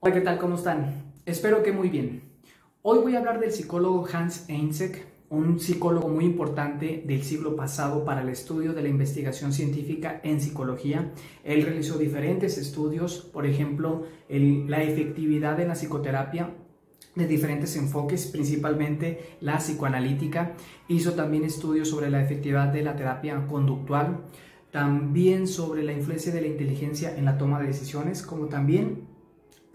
Hola, ¿qué tal? ¿Cómo están? Espero que muy bien. Hoy voy a hablar del psicólogo Hans Eysenck, un psicólogo muy importante del siglo pasado para el estudio de la investigación científica en psicología. Él realizó diferentes estudios, por ejemplo, la efectividad en la psicoterapia de diferentes enfoques, principalmente la psicoanalítica. Hizo también estudios sobre la efectividad de la terapia conductual, también sobre la influencia de la inteligencia en la toma de decisiones, como también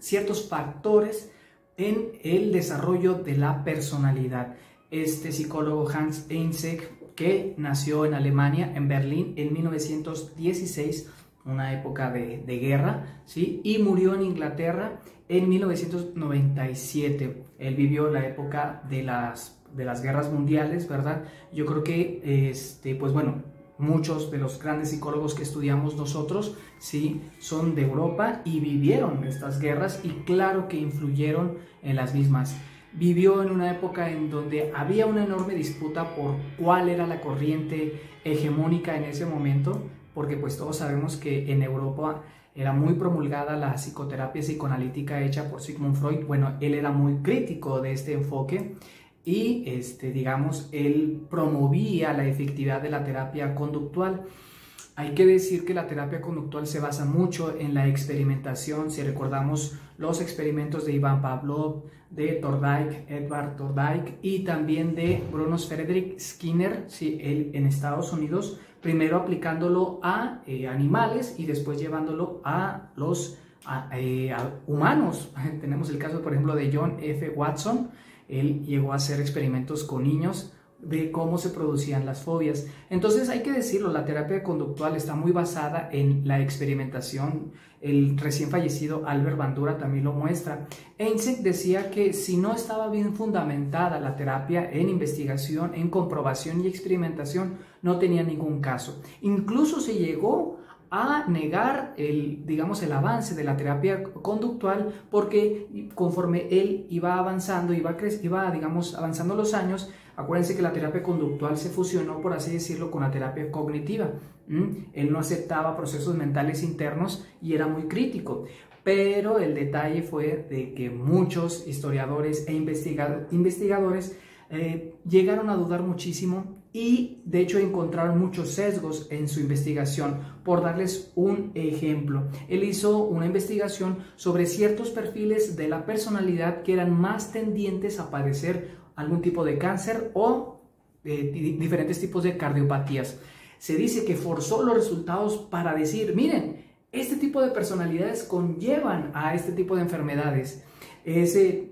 ciertos factores en el desarrollo de la personalidad. Este psicólogo Hans Eysenck, que nació en Alemania, en Berlín, en 1916, una época de guerra, ¿sí? Y murió en Inglaterra en 1997. Él vivió la época de las guerras mundiales, ¿verdad? Yo creo que, pues bueno, muchos de los grandes psicólogos que estudiamos nosotros, sí, son de Europa y vivieron estas guerras y claro que influyeron en las mismas. Vivió en una época en donde había una enorme disputa por cuál era la corriente hegemónica en ese momento, porque pues todos sabemos que en Europa era muy promulgada la psicoterapia psicoanalítica hecha por Sigmund Freud. Bueno, él era muy crítico de este enfoque y digamos, él promovía la efectividad de la terapia conductual. Hay que decir que la terapia conductual se basa mucho en la experimentación. Si recordamos los experimentos de Ivan Pavlov, de Edward Thorndike y también de Bruno Frederick Skinner, ¿sí? Él en Estados Unidos, primero aplicándolo a animales y después llevándolo a los humanos. Tenemos el caso, por ejemplo, de John F. Watson. Él llegó a hacer experimentos con niños de cómo se producían las fobias. Entonces hay que decirlo, la terapia conductual está muy basada en la experimentación. El recién fallecido Albert Bandura también lo muestra. Eysenck decía que si no estaba bien fundamentada la terapia en investigación, en comprobación y experimentación, no tenía ningún caso. Incluso se llegó a negar digamos, el avance de la terapia conductual, porque conforme él iba avanzando, iba digamos, avanzando los años. Acuérdense que la terapia conductual se fusionó, por así decirlo, con la terapia cognitiva. Él no aceptaba procesos mentales internos y era muy crítico. Pero el detalle fue de que muchos historiadores e investigadores llegaron a dudar muchísimo y de hecho encontraron muchos sesgos en su investigación. Por darles un ejemplo, él hizo una investigación sobre ciertos perfiles de la personalidad que eran más tendientes a padecer algún tipo de cáncer o diferentes tipos de cardiopatías. Se dice que forzó los resultados para decir, miren, este tipo de personalidades conllevan a este tipo de enfermedades.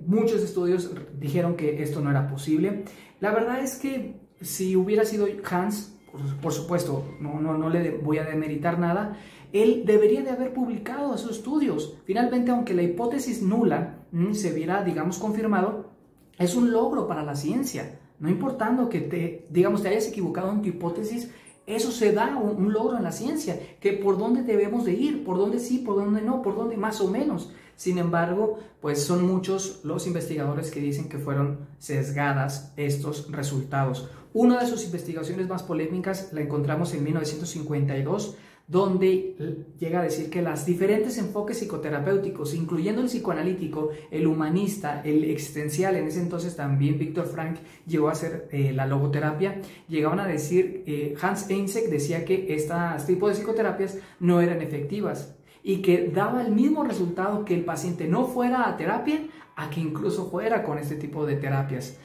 Muchos estudios dijeron que esto no era posible. La verdad es que si hubiera sido Hans, por supuesto, no le voy a demeritar nada, él debería de haber publicado esos estudios. Finalmente, aunque la hipótesis nula se viera, digamos, confirmado, es un logro para la ciencia. No importando que te hayas equivocado en tu hipótesis, eso se da un logro en la ciencia, que por dónde debemos de ir, por dónde sí, por dónde no, por dónde más o menos. Sin embargo, pues son muchos los investigadores que dicen que fueron sesgadas estos resultados. Una de sus investigaciones más polémicas la encontramos en 1952, donde llega a decir que los diferentes enfoques psicoterapéuticos, incluyendo el psicoanalítico, el humanista, el existencial, en ese entonces también Viktor Frankl llegó a hacer la logoterapia, llegaban a decir, Hans Eysenck decía que este tipo de psicoterapias no eran efectivas y que daba el mismo resultado que el paciente no fuera a terapia, a que incluso fuera con este tipo de terapias.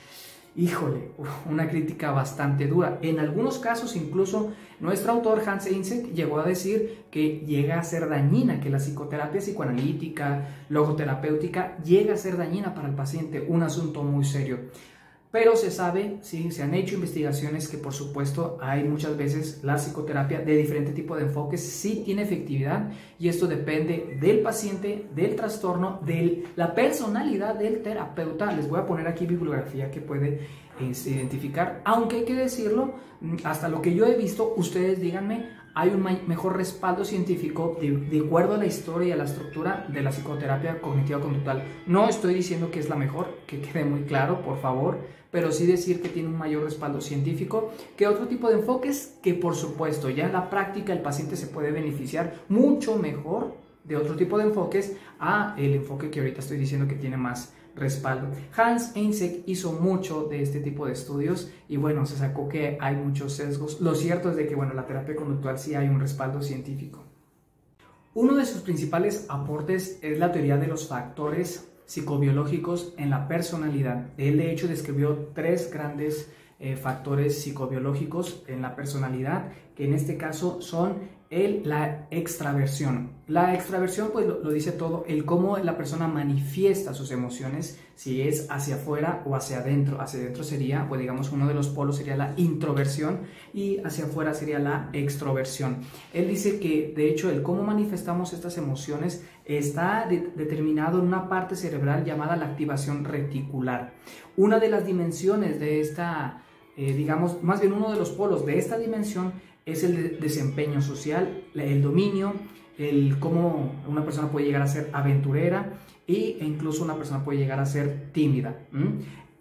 Híjole, una crítica bastante dura. En algunos casos, incluso nuestro autor Hans Eysenck llegó a decir que llega a ser dañina, que la psicoterapia psicoanalítica, logoterapéutica, llega a ser dañina para el paciente, un asunto muy serio. Pero se sabe, sí, se han hecho investigaciones que por supuesto hay muchas veces la psicoterapia de diferente tipo de enfoques sí tiene efectividad y esto depende del paciente, del trastorno, de la personalidad del terapeuta. Les voy a poner aquí bibliografía que puede identificar, aunque hay que decirlo, hasta lo que yo he visto, ustedes díganme, hay un mejor respaldo científico de acuerdo a la historia y a la estructura de la psicoterapia cognitiva conductual. No estoy diciendo que es la mejor, que quede muy claro, por favor, pero sí decir que tiene un mayor respaldo científico que otro tipo de enfoques que, por supuesto, ya en la práctica el paciente se puede beneficiar mucho mejor de otro tipo de enfoques a el enfoque que ahorita estoy diciendo que tiene más respaldo. Hans Eysenck hizo mucho de este tipo de estudios y bueno, se sacó que hay muchos sesgos. Lo cierto es de que bueno, la terapia conductual sí hay un respaldo científico. Uno de sus principales aportes es la teoría de los factores psicobiológicos en la personalidad. Él de hecho describió 3 grandes factores psicobiológicos en la personalidad, que en este caso son la extraversión. La extraversión pues lo dice todo, el cómo la persona manifiesta sus emociones, si es hacia afuera o hacia adentro. Hacia adentro sería, pues digamos, uno de los polos sería la introversión y hacia afuera sería la extroversión. Él dice que de hecho el cómo manifestamos estas emociones está determinado en una parte cerebral llamada la activación reticular. Una de las dimensiones de esta, digamos, más bien uno de los polos de esta dimensión es el desempeño social, el dominio, el cómo una persona puede llegar a ser aventurera e incluso una persona puede llegar a ser tímida.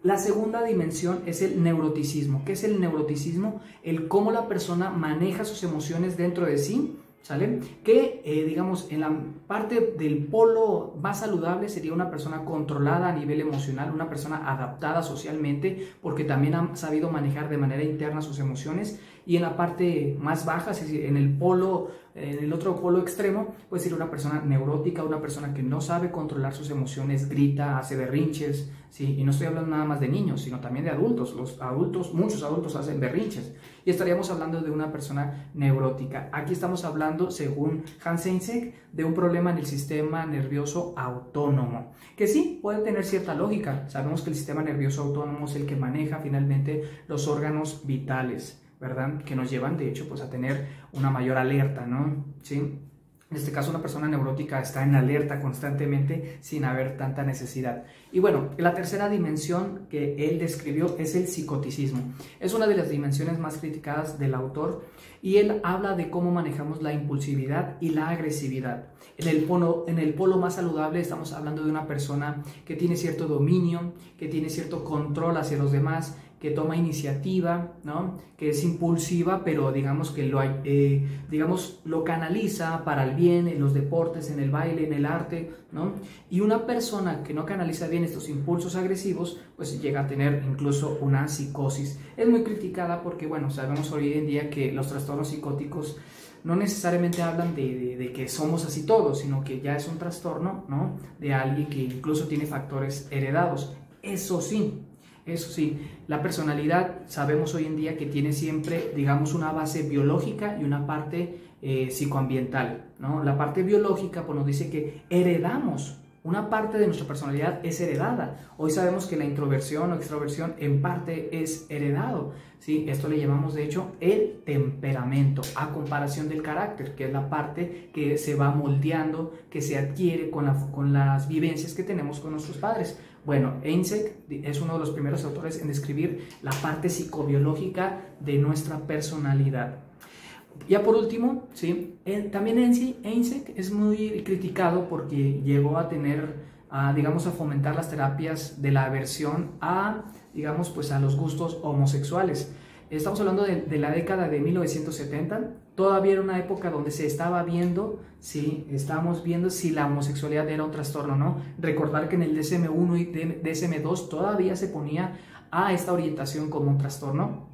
La segunda dimensión es el neuroticismo. ¿Qué es el neuroticismo? El cómo la persona maneja sus emociones dentro de sí, ¿sale? Que, digamos, en la parte del polo más saludable sería una persona controlada a nivel emocional, una persona adaptada socialmente, porque también ha sabido manejar de manera interna sus emociones. Y en la parte más baja, es decir, en el otro polo extremo, puede ser una persona neurótica, una persona que no sabe controlar sus emociones, grita, hace berrinches, ¿sí? Y no estoy hablando nada más de niños, sino también de adultos. Los adultos, muchos adultos hacen berrinches. Y estaríamos hablando de una persona neurótica. Aquí estamos hablando, según Hans Eysenck, de un problema en el sistema nervioso autónomo, que sí puede tener cierta lógica. Sabemos que el sistema nervioso autónomo es el que maneja finalmente los órganos vitales, ¿verdad? Que nos llevan, de hecho, pues a tener una mayor alerta, ¿no? ¿Sí? En este caso, una persona neurótica está en alerta constantemente sin haber tanta necesidad. Y bueno, la tercera dimensión que él describió es el psicoticismo. Es una de las dimensiones más criticadas del autor y él habla de cómo manejamos la impulsividad y la agresividad. En el polo más saludable estamos hablando de una persona que tiene cierto dominio, que tiene cierto control hacia los demás, que toma iniciativa, ¿no? Que es impulsiva, pero digamos que lo canaliza para el bien en los deportes, en el baile, en el arte, ¿no? Y una persona que no canaliza bien estos impulsos agresivos, pues llega a tener incluso una psicosis. Es muy criticada porque, bueno, sabemos hoy en día que los trastornos psicóticos no necesariamente hablan de que somos así todos, sino que ya es un trastorno, ¿no? De alguien que incluso tiene factores heredados. Eso sí, la personalidad sabemos hoy en día que tiene siempre, digamos, una base biológica y una parte psicoambiental, ¿no? La parte biológica pues nos dice que heredamos, una parte de nuestra personalidad es heredada. Hoy sabemos que la introversión o extroversión en parte es heredado, ¿sí? Esto le llamamos de hecho el temperamento, a comparación del carácter, que es la parte que se va moldeando, que se adquiere con las vivencias que tenemos con nuestros padres. Bueno, Eysenck es uno de los primeros autores en describir la parte psicobiológica de nuestra personalidad. Ya por último, ¿sí? También Eysenck es muy criticado porque llegó a digamos, a fomentar las terapias de la aversión digamos, pues a los gustos homosexuales. Estamos hablando de la década de 1970, todavía era una época donde se estaba viendo, sí, estábamos viendo si la homosexualidad era un trastorno o no. Recordar que en el DSM-1 y DSM-2 todavía se ponía a esta orientación como un trastorno.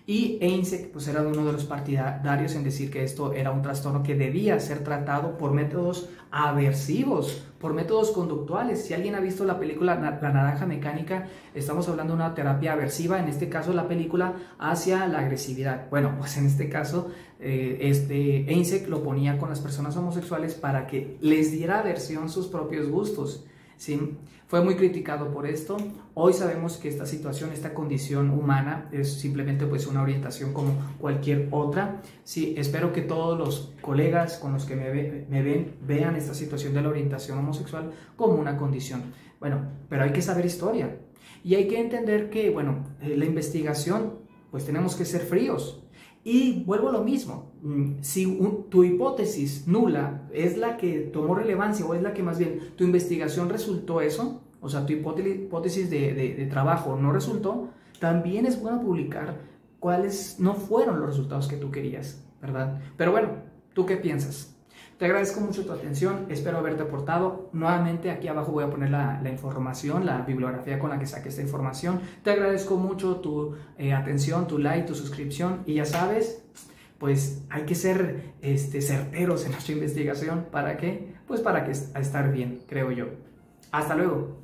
Y Eysenck pues era uno de los partidarios en decir que esto era un trastorno que debía ser tratado por métodos aversivos, por métodos conductuales. Si alguien ha visto la película La Naranja Mecánica, estamos hablando de una terapia aversiva, en este caso la película hacia la agresividad. Bueno, pues en este caso Eysenck lo ponía con las personas homosexuales para que les diera aversión sus propios gustos. ¿Sí? Fue muy criticado por esto. Hoy sabemos que esta situación, esta condición humana es simplemente pues una orientación como cualquier otra. Sí, espero que todos los colegas con los que me ven vean esta situación de la orientación homosexual como una condición. Bueno, pero hay que saber historia y hay que entender que, bueno, la investigación, pues tenemos que ser fríos. Y vuelvo a lo mismo, si tu hipótesis nula es la que tomó relevancia o es la que más bien tu investigación resultó eso, o sea, tu hipótesis de trabajo no resultó, también es bueno publicar cuáles no fueron los resultados que tú querías, ¿verdad? Pero bueno, ¿tú qué piensas? Te agradezco mucho tu atención, espero haberte aportado. Nuevamente aquí abajo voy a poner la información, la bibliografía con la que saqué esta información. Te agradezco mucho tu atención, tu like, tu suscripción y ya sabes, pues hay que ser certeros en nuestra investigación. ¿Para qué? Pues para que estar bien, creo yo. Hasta luego.